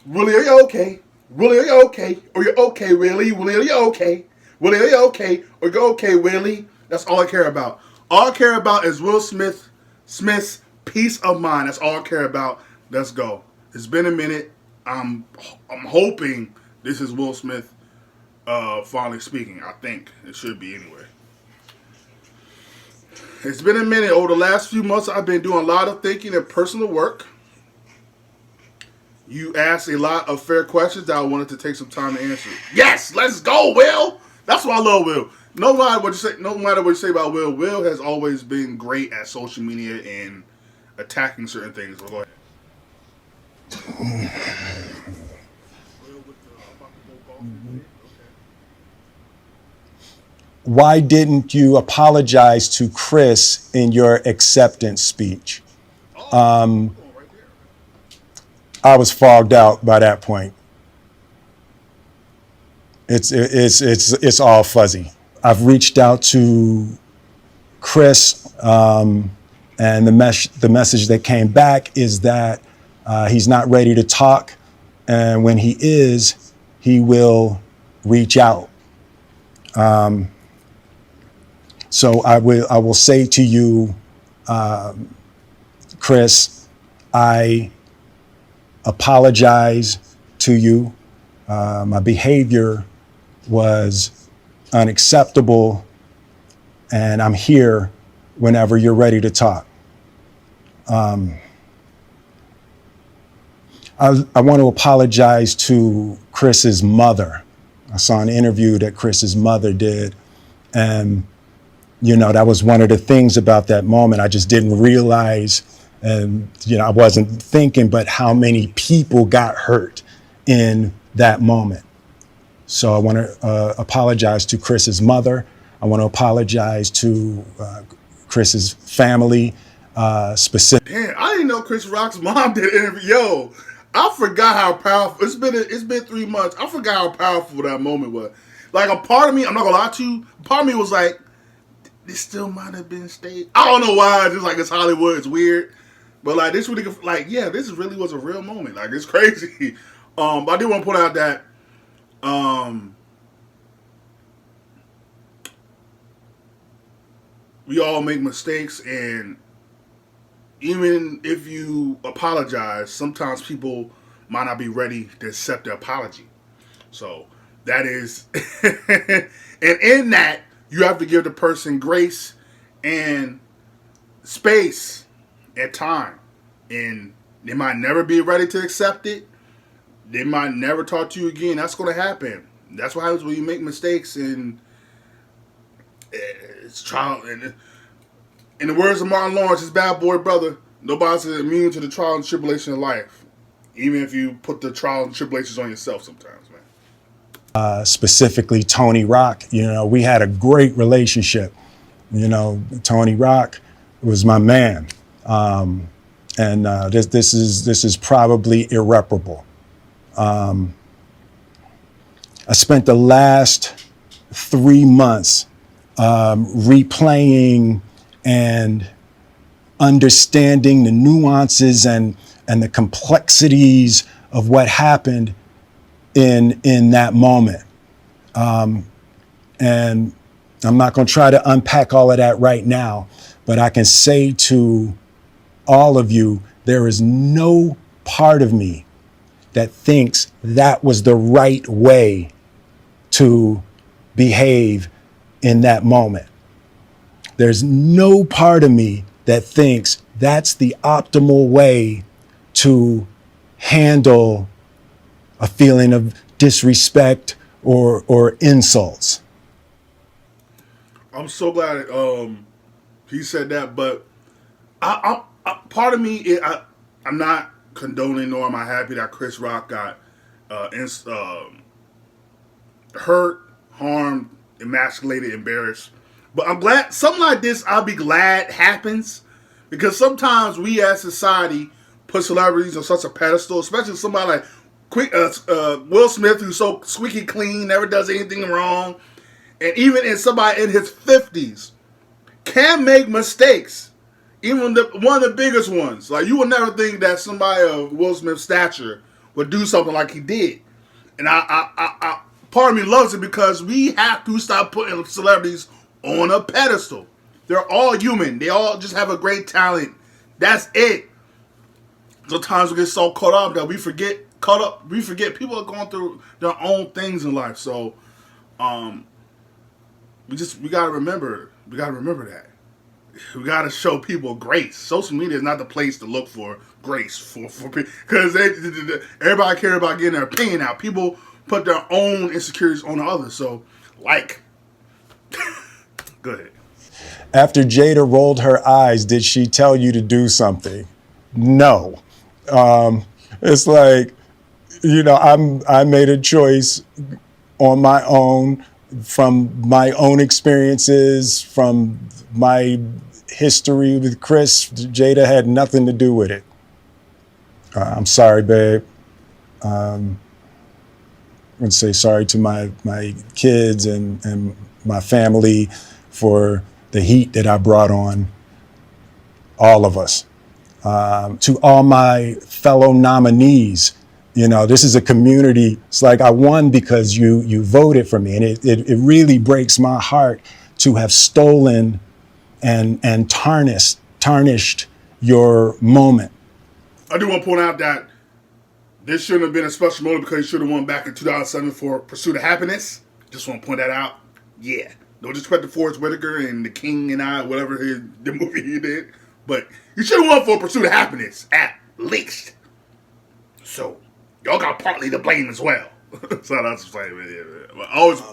Really, are you okay? Really, are you okay? Are you okay, really? Really, are you okay? Really, are you okay? Are you okay, really? That's all I care about. All I care about is Smith's peace of mind. That's all I care about. Let's go. It's been a minute. I'm hoping this is Will Smith finally speaking. I think it should be anyway. It's been a minute. Over the last few months, I've been doing a lot of thinking and personal work. You asked a lot of fair questions that I wanted to take some time to answer. Yes, let's go, Will. That's why I love Will. No matter what you say about Will, Will has always been great at social media and attacking certain things. So go ahead. Why didn't you apologize to Chris in your acceptance speech? Oh, right there. I was fogged out by that point. It's all fuzzy. I've reached out to Chris, and the message that came back is that he's not ready to talk, and when he is, he will reach out. So I will say to you, Chris, I apologize to you. My behavior was unacceptable, and I'm here whenever you're ready to talk. I want to apologize to Chris's mother. I saw an interview that Chris's mother did, and that was one of the things about that moment. I just didn't realize, and I wasn't thinking, but how many people got hurt in that moment. So I want to apologize to Chris's mother. I want to apologize to Chris's family, specifically. Damn, I didn't know Chris Rock's mom did an interview. Yo, I forgot how powerful. It's been 3 months. I forgot how powerful that moment was. Like a part of me, I'm not gonna lie to you. Part of me was like, this still might have been staged. I don't know why. It's just like it's Hollywood. It's weird. But like this really, like yeah, this really was a real moment. Like it's crazy. But I do want to point out that um, we all make mistakes, and even if you apologize, sometimes people might not be ready to accept the apology. So that is, and in that you have to give the person grace and space and time, and they might never be ready to accept it. They might never talk to you again. That's going to happen. That's what happens when you make mistakes, and it's trial. And in the words of Martin Lawrence, his bad boy brother, nobody's immune to the trial and tribulation of life, even if you put the trial and tribulations on yourself sometimes, man. Specifically Tony Rock. We had a great relationship. Tony Rock was my man, and this is probably irreparable. I spent the last 3 months replaying and understanding the nuances and the complexities of what happened in that moment. And I'm not going to try to unpack all of that right now, but I can say to all of you, there is no part of me that thinks that was the right way to behave in that moment. There's no part of me that thinks that's the optimal way to handle a feeling of disrespect or insults. I'm so glad he said that, but part of me, I'm not condoning nor am I happy that Chris Rock got hurt, harmed, emasculated, embarrassed. But I'm glad something like this. I'll be glad happens because sometimes we as society put celebrities on such a pedestal, especially somebody like Will Smith, who's so squeaky clean, never does anything wrong, and even in somebody in his 50s can make mistakes. Even one of the biggest ones. Like you would never think that somebody of Will Smith's stature would do something like he did. And I part of me loves it because we have to stop putting celebrities on a pedestal. They're all human. They all just have a great talent. That's it. Sometimes we get so caught up that we forget people are going through their own things in life. So we gotta remember that. We gotta show people grace. Social media is not the place to look for grace for people, because everybody care about getting their opinion out. People put their own insecurities on others. So, go ahead. After Jada rolled her eyes, did she tell you to do something? No. It's like, I made a choice on my own, from my own experiences, from my history with Chris. Jada had nothing to do with it. I'm sorry, babe. I'm going to say sorry to my kids and my family for the heat that I brought on all of us. To all my fellow nominees, this is a community. It's like I won because you voted for me. And it really breaks my heart to have stolen and tarnished your moment. I do want to point out that this shouldn't have been a special moment because he should have won back in 2007 for Pursuit of Happiness. Just want to point that out. Yeah. No disrespect to Forrest Whitaker and The King and I, whatever the movie he did. But you should have won for Pursuit of Happiness, at least. So, y'all got partly to blame as well. So that's what I'm saying. But always.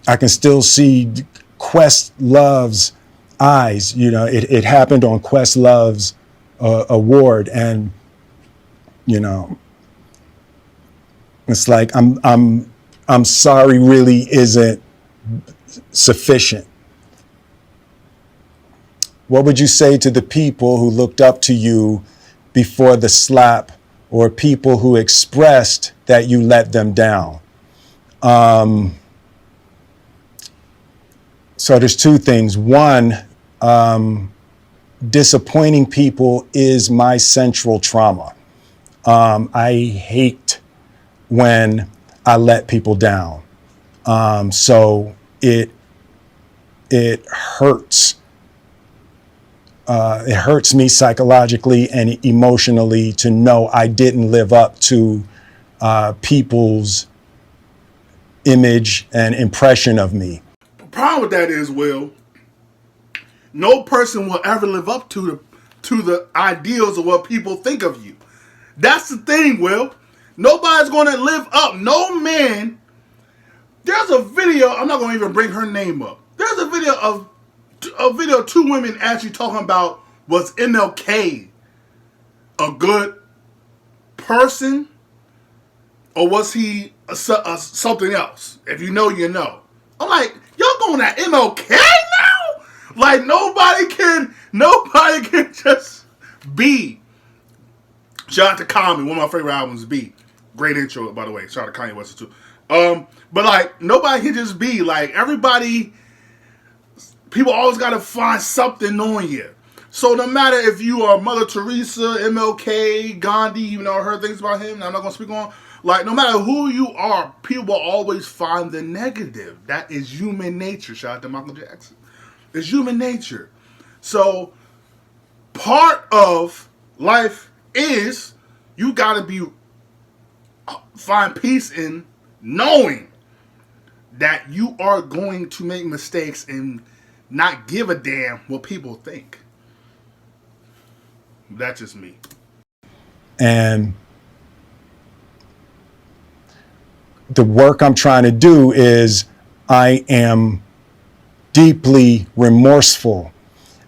I can still see Questlove's eyes. It happened on Questlove's award, and it's like I'm sorry really isn't sufficient. What would you say to the people who looked up to you before the slap, or people who expressed that you let them down? So there's two things. One, disappointing people is my central trauma. I hate when I let people down. So it hurts. It hurts me psychologically and emotionally to know I didn't live up to people's image and impression of me. The problem with that is, Will, no person will ever live up to the ideals of what people think of you. That's the thing, Will. Nobody's going to live up. No man. There's a video. I'm not going to even bring her name up. There's a video of two women actually talking about, was MLK a good person, or was he something else? If you know, you know. I'm like, y'all going at MLK now? Like nobody can just be. Shout out to Common, one of my favorite albums, B. Great intro, by the way. Shout out to Kanye West too. But like nobody can just be like everybody. People always gotta find something on you. So no matter if you are Mother Teresa, MLK, Gandhi, even though I heard things about him, I'm not gonna speak on. Like no matter who you are, people will always find the negative. That is human nature. Shout out to Michael Jackson. It's human nature. So part of life is you gotta find peace in knowing that you are going to make mistakes and not give a damn what people think. That's just me. And the work I'm trying to do is I am deeply remorseful,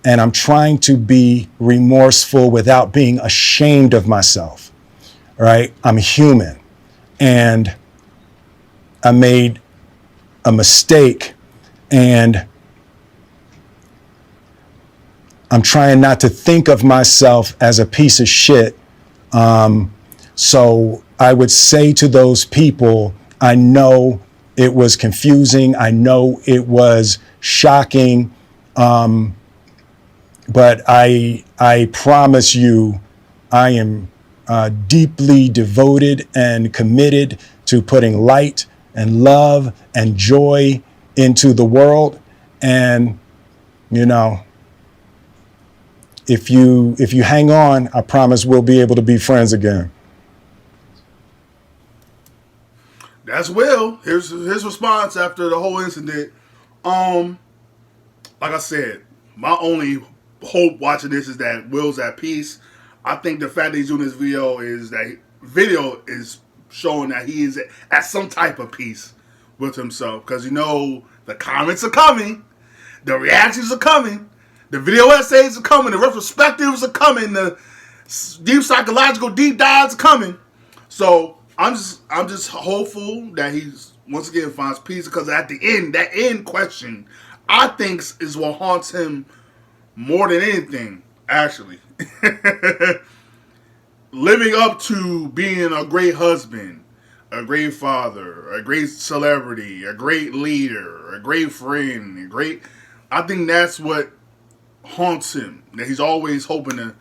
and I'm trying to be remorseful without being ashamed of myself, right? I'm human, and I made a mistake, and I'm trying not to think of myself as a piece of shit. So I would say to those people, I know it was confusing. I know it was shocking. But I promise you, I am deeply devoted and committed to putting light and love and joy into the world. And, you know, if you hang on, I promise we'll be able to be friends again. That's Will. Here's his response after the whole incident. Like I said, my only hope watching this is that Will's at peace. I think the fact that he's doing this video is showing that he is at some type of peace with himself. Because you know the comments are coming, the reactions are coming, the video essays are coming, the retrospectives are coming, the deep psychological deep dives are coming. So I'm just hopeful that he's once again finds peace, because at the end, that end question, I think is what haunts him more than anything, actually. Living up to being a great husband, a great father, a great celebrity, a great leader, a great friend, I think that's what haunts him. That he's always hoping to,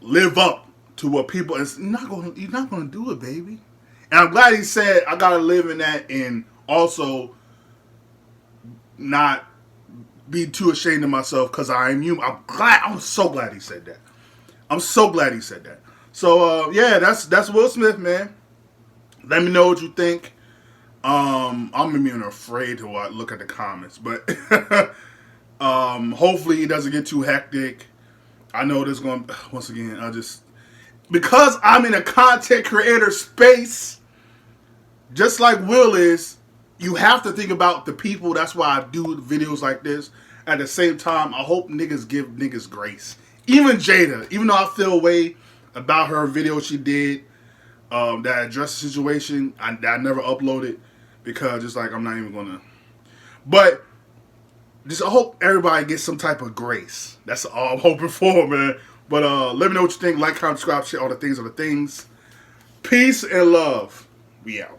live up to what people. You're not gonna do it, baby. And I'm glad he said, I gotta live in that, and also not be too ashamed of myself because I am human. I'm so glad he said that. I'm so glad he said that. So yeah, that's Will Smith, man. Let me know what you think. I'm even afraid to look at the comments, but hopefully it doesn't get too hectic. I know there's going to, once again, because I'm in a content creator space, just like Will is, you have to think about the people. That's why I do videos like this. At the same time, I hope niggas give niggas grace. Even Jada, even though I feel a way about her video she did that addressed the situation, I never uploaded because just like I'm not even going to. But just I hope everybody gets some type of grace. That's all I'm hoping for, man. But let me know what you think. Like, comment, subscribe, share all the things. Peace and love. We out.